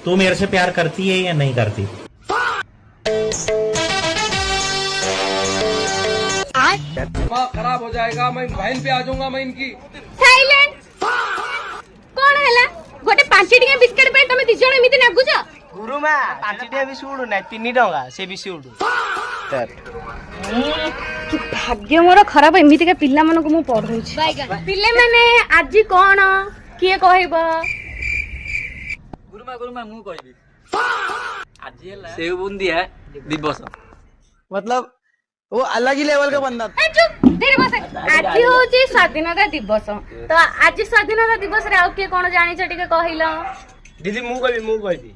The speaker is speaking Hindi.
तू मेरे से प्यार करती है या नहीं करती? दिमाग खराब हो जाएगा, मैं बहन पे आ जाऊंगा मैं इनकी। साइलेंट कौन हैला गोटे 5 टिया बिस्किट पे तमे 2 जण एमिति नागुछ। गुरुमा 5 टिया भी सुडु ना 3 टंका से भी सुडु कि भाग्य मोर खराब एमिति के पिल्ला मन को मु पढौछ। पिल्ले माने आज कोन किए कहबो? गुरुमा मु कहबी आज ହେଲା सेव बुंदिया दिवस, मतलब वो अलग ही लेवल का बंदा। ए चुप देर बस। आज होची स्वाधीनता दिवस, तो आज स्वाधीनता दिवस रे आ के कोन जानि छ टिके कहिलो? दीदी मु कहबी